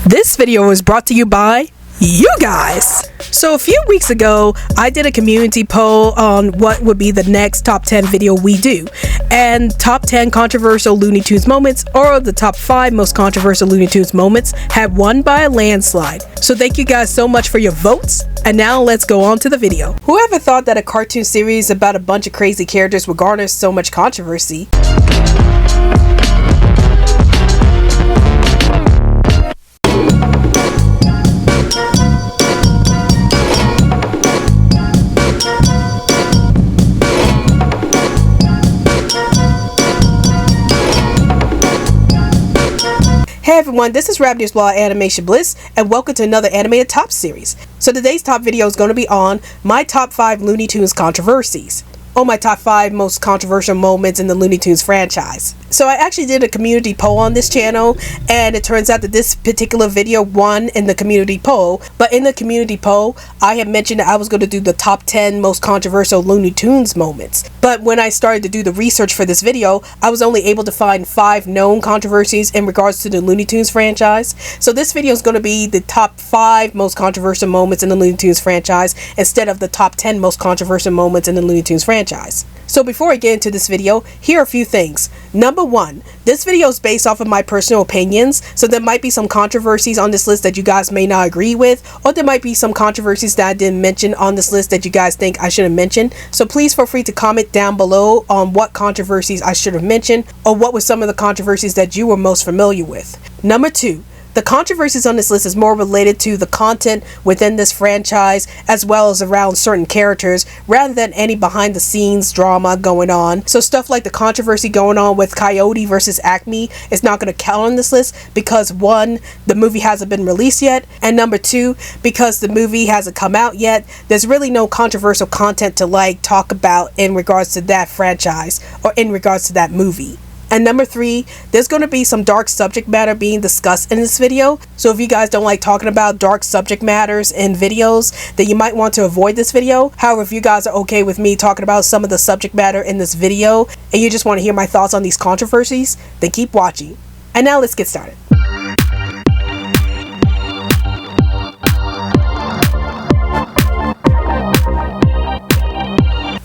This video was brought to you by you guys. So a few weeks ago, I did a community poll on what would be the next top 10 video we do. And top 10 controversial Looney Tunes moments, or the top 5 most controversial Looney Tunes moments, had won by a landslide. So thank you guys so much for your votes. And now let's go on to the video. Whoever thought that a cartoon series about a bunch of crazy characters would garner so much controversy? Hey everyone, this is Rap News Blog Animation Bliss, and welcome to another animated top series. So today's top video is going to be on my top 5 Looney Tunes controversies, or my top 5 most controversial moments in the Looney Tunes franchise. So I actually did a community poll on this channel, and it turns out that this particular video won in the community poll. But in the community poll, I had mentioned that I was going to do the top 10 most controversial Looney Tunes moments. But when I started to do the research for this video, I was only able to find 5 known controversies in regards to the Looney Tunes franchise. So this video is going to be the top 5 most controversial moments in the Looney Tunes franchise instead of the top 10 most controversial moments in the Looney Tunes franchise. So before I get into this video, here are a few things. Number 1, this video is based off of my personal opinions, so there might be some controversies on this list that you guys may not agree with, or there might be some controversies that I didn't mention on this list that you guys think I should have mentioned. So please feel free to comment down below on what controversies I should have mentioned, or what were some of the controversies that you were most familiar with. Number 2, the controversies on this list is more related to the content within this franchise as well as around certain characters rather than any behind the scenes drama going on. So stuff like the controversy going on with Coyote versus Acme is not going to count on this list because 1, the movie hasn't been released yet, and number 2, because the movie hasn't come out yet, there's really no controversial content to talk about in regards to that franchise or in regards to that movie. And number 3, there's going to be some dark subject matter being discussed in this video. So if you guys don't like talking about dark subject matters in videos, then you might want to avoid this video. However, if you guys are okay with me talking about some of the subject matter in this video and you just want to hear my thoughts on these controversies, then keep watching. And now let's get started.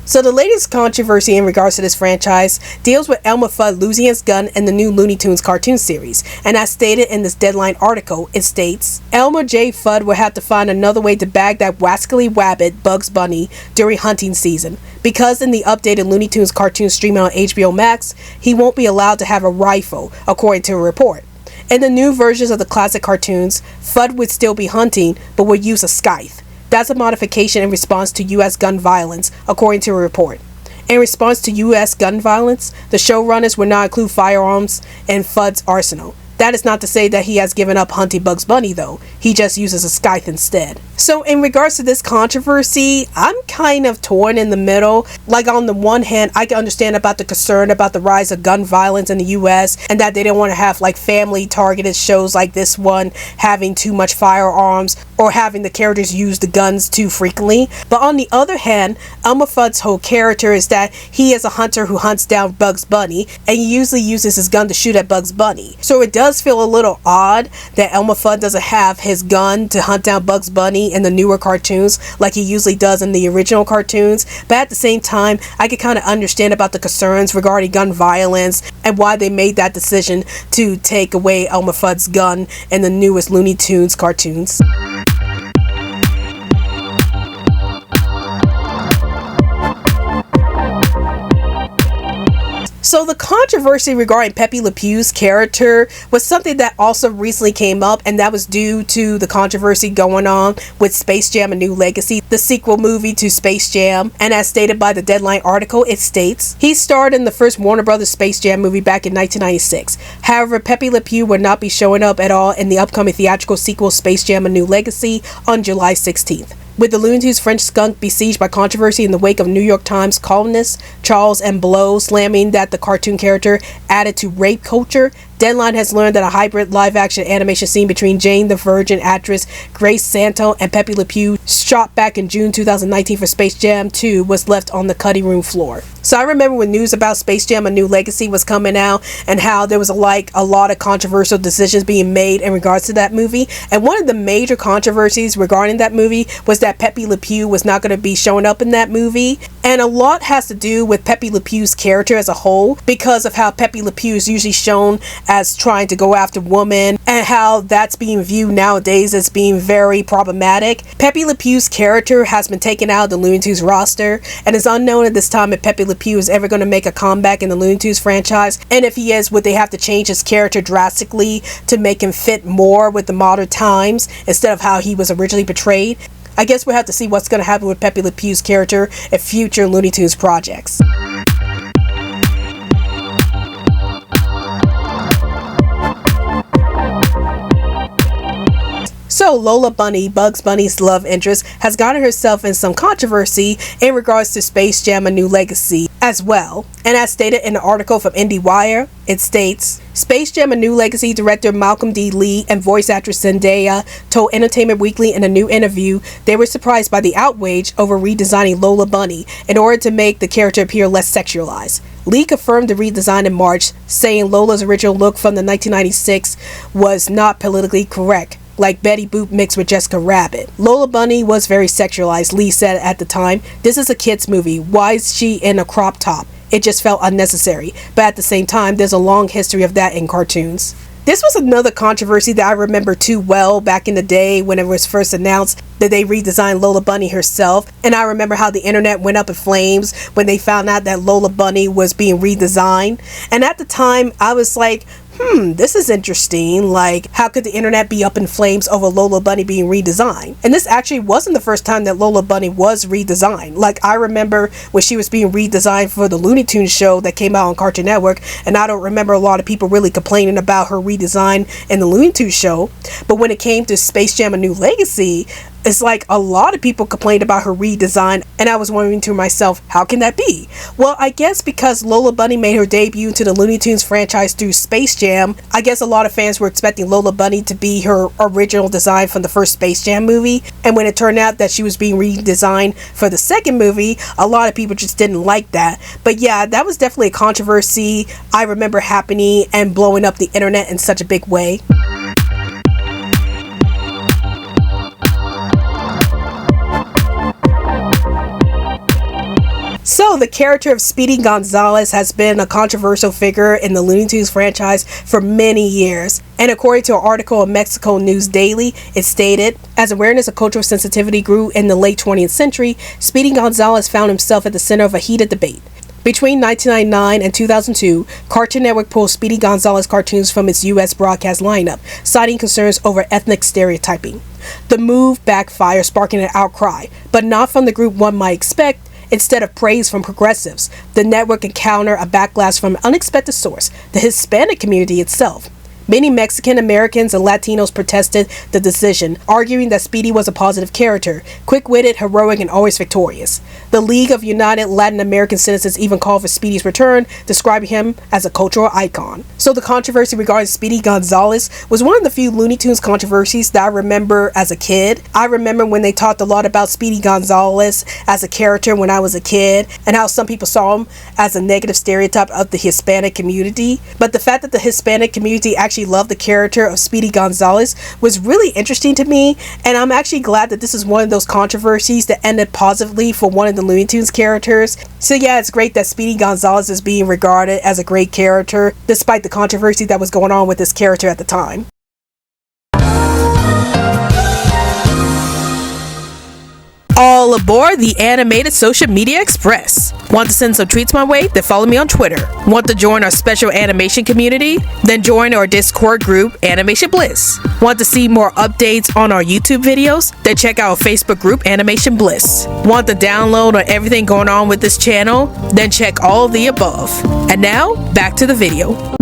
So the latest controversy in regards to this franchise deals with Elmer Fudd losing his gun in the new Looney Tunes cartoon series. And as stated in this Deadline article, it states, Elmer J. Fudd will have to find another way to bag that wascally wabbit Bugs Bunny during hunting season. Because in the updated Looney Tunes cartoon streaming on HBO Max, he won't be allowed to have a rifle, according to a report. In the new versions of the classic cartoons, Fudd would still be hunting, but would use a scythe. That's a modification in response to U.S. gun violence, according to a report. In response to U.S. gun violence, the showrunners would not include firearms in Fudd's arsenal. That is not to say that he has given up hunting Bugs Bunny though, he just uses a scythe instead. So in regards to this controversy, I'm kind of torn in the middle. On the one hand, I can understand about the concern about the rise of gun violence in the US and that they don't want to have family targeted shows like this one having too much firearms or having the characters use the guns too frequently. But on the other hand, Elmer Fudd's whole character is that he is a hunter who hunts down Bugs Bunny and he usually uses his gun to shoot at Bugs Bunny. So it does feel a little odd that Elmer Fudd doesn't have his gun to hunt down Bugs Bunny in the newer cartoons like he usually does in the original cartoons. But at the same time, I can kind of understand about the concerns regarding gun violence and why they made that decision to take away Elmer Fudd's gun in the newest Looney Tunes cartoons. So the controversy regarding Pepe Le Pew's character was something that also recently came up, and that was due to the controversy going on with Space Jam: A New Legacy, the sequel movie to Space Jam. And as stated by the Deadline article, it states, he starred in the first Warner Brothers Space Jam movie back in 1996. However, Pepe Le Pew will not be showing up at all in the upcoming theatrical sequel Space Jam: A New Legacy on July 16th. With the Looney Tunes French skunk besieged by controversy in the wake of New York Times columnist Charles M. Blow slamming that the cartoon character added to rape culture, Deadline has learned that a hybrid live-action animation scene between Jane the Virgin actress Grace Santo and Pepe Le Pew, shot back in June 2019 for Space Jam 2, was left on the cutting room floor. So I remember when news about Space Jam: A New Legacy was coming out and how there was a lot of controversial decisions being made in regards to that movie. And one of the major controversies regarding that movie was that Pepe Le Pew was not going to be showing up in that movie. And a lot has to do with Pepe Le Pew's character as a whole, because of how Pepe Le Pew is usually shown as trying to go after women and how that's being viewed nowadays as being very problematic. Pepe Le Pew's character has been taken out of the Looney Tunes roster, and it's unknown at this time if Pepe Le Pew is ever going to make a comeback in the Looney Tunes franchise. And if he is, would they have to change his character drastically to make him fit more with the modern times instead of how he was originally portrayed? I guess we'll have to see what's going to happen with Pepe Le Pew's character in future Looney Tunes projects. So Lola Bunny, Bugs Bunny's love interest, has gotten herself in some controversy in regards to Space Jam: A New Legacy as well. And as stated in an article from IndieWire, it states, Space Jam: A New Legacy director Malcolm D. Lee and voice actress Zendaya told Entertainment Weekly in a new interview they were surprised by the outrage over redesigning Lola Bunny in order to make the character appear less sexualized. Lee confirmed the redesign in March, saying Lola's original look from the 1996 was not politically correct, like Betty Boop mixed with Jessica Rabbit. Lola Bunny was very sexualized, Lee said at the time. This is a kid's movie. Why is she in a crop top? It just felt unnecessary. But at the same time, there's a long history of that in cartoons. This was another controversy that I remember too well back in the day when it was first announced that they redesigned Lola Bunny herself. And I remember how the internet went up in flames when they found out that Lola Bunny was being redesigned. And at the time, I was like, this is interesting. Like, how could the internet be up in flames over Lola Bunny being redesigned? And this actually wasn't the first time that Lola Bunny was redesigned. Like, I remember when she was being redesigned for the Looney Tunes show that came out on Cartoon Network, and I don't remember a lot of people really complaining about her redesign in the Looney Tunes show. But when it came to Space Jam: A New Legacy, it's like a lot of people complained about her redesign, and I was wondering to myself, how can that be? Well, I guess because Lola Bunny made her debut into the Looney Tunes franchise through Space Jam, I guess a lot of fans were expecting Lola Bunny to be her original design from the first Space Jam movie, and when it turned out that she was being redesigned for the second movie, a lot of people just didn't like that. But yeah, that was definitely a controversy I remember happening and blowing up the internet in such a big way. So, the character of Speedy Gonzales has been a controversial figure in the Looney Tunes franchise for many years. And according to an article in Mexico News Daily, it stated, as awareness of cultural sensitivity grew in the late 20th century, Speedy Gonzales found himself at the center of a heated debate. Between 1999 and 2002, Cartoon Network pulled Speedy Gonzales cartoons from its U.S. broadcast lineup, citing concerns over ethnic stereotyping. The move backfired, sparking an outcry, but not from the group one might expect. Instead of praise from progressives, the network encountered a backlash from an unexpected source, the Hispanic community itself. Many Mexican Americans and Latinos protested the decision, arguing that Speedy was a positive character, quick-witted, heroic, and always victorious. The League of United Latin American Citizens even called for Speedy's return, describing him as a cultural icon. So the controversy regarding Speedy Gonzales was one of the few Looney Tunes controversies that I remember as a kid. I remember when they talked a lot about Speedy Gonzales as a character when I was a kid, and how some people saw him as a negative stereotype of the Hispanic community. But the fact that the Hispanic community actually loved the character of Speedy Gonzales was really interesting to me, and I'm actually glad that this is one of those controversies that ended positively for one of the Looney Tunes characters. So yeah, it's great that Speedy Gonzales is being regarded as a great character despite the controversy that was going on with this character at the time. All aboard the Animated Social Media Express. Want to send some tweets my way? Then follow me on Twitter. Want to join our special animation community? Then join our Discord group, Animation Bliss. Want to see more updates on our YouTube videos? Then check out our Facebook group, Animation Bliss. Want to download on everything going on with this channel? Then check all of the above. And now, back to the video.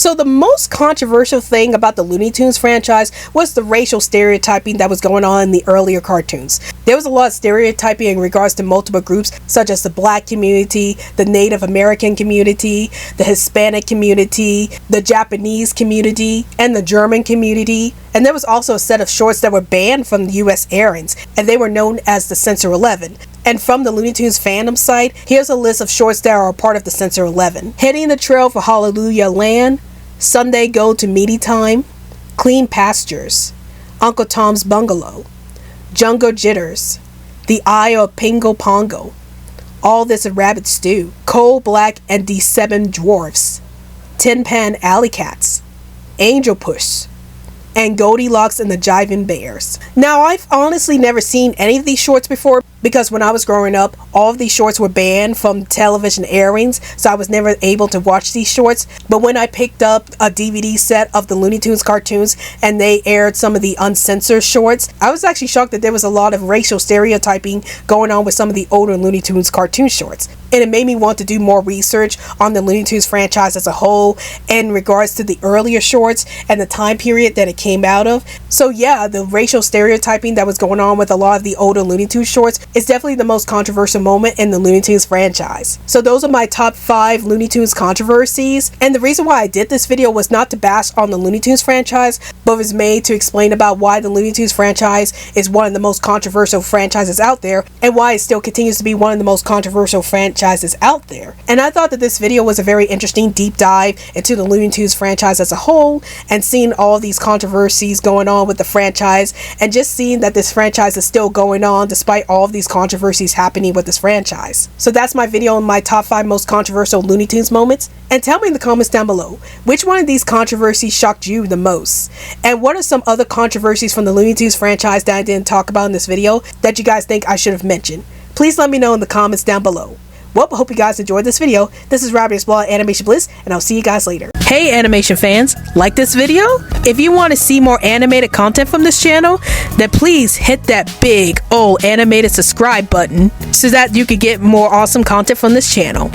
So the most controversial thing about the Looney Tunes franchise was the racial stereotyping that was going on in the earlier cartoons. There was a lot of stereotyping in regards to multiple groups, such as the Black community, the Native American community, the Hispanic community, the Japanese community, and the German community. And there was also a set of shorts that were banned from the US airings, and they were known as the Censor 11. And from the Looney Tunes fandom site, here's a list of shorts that are a part of the Censor 11. Hitting the Trail for Hallelujah Land, Sunday Go to Meaty Time, Clean Pastures, Uncle Tom's Bungalow, Jungle Jitters, The Eye of Pingo Pongo, All This a Rabbit Stew, Coal Black and the Seven Dwarfs, Tin Pan Alley Cats, Angel Push, and Goldilocks and the Jivin' Bears. Now, I've honestly never seen any of these shorts before, because when I was growing up, all of these shorts were banned from television airings, so I was never able to watch these shorts. But when I picked up a DVD set of the Looney Tunes cartoons and they aired some of the uncensored shorts, I was actually shocked that there was a lot of racial stereotyping going on with some of the older Looney Tunes cartoon shorts. And it made me want to do more research on the Looney Tunes franchise as a whole in regards to the earlier shorts and the time period that it came out of. So yeah, the racial stereotyping that was going on with a lot of the older Looney Tunes shorts is definitely the most controversial moment in the Looney Tunes franchise. So those are my top 5 Looney Tunes controversies. And the reason why I did this video was not to bash on the Looney Tunes franchise, but was made to explain about why the Looney Tunes franchise is one of the most controversial franchises out there, and why it still continues to be one of the most controversial franchises out there. And I thought that this video was a very interesting deep dive into the Looney Tunes franchise as a whole, and seeing all these controversies going on with the franchise, and just seeing that this franchise is still going on despite all of these controversies happening with this franchise. So that's my video on my top 5 most controversial Looney Tunes moments. And tell me in the comments down below, which one of these controversies shocked you the most? And what are some other controversies from the Looney Tunes franchise that I didn't talk about in this video that you guys think I should have mentioned? Please let me know in the comments down below. Well, I hope you guys enjoyed this video. This is Rabbit's Blog Animation Bliss, and I'll see you guys later. Hey animation fans, like this video? If you want to see more animated content from this channel, then please hit that big old animated subscribe button so that you can get more awesome content from this channel.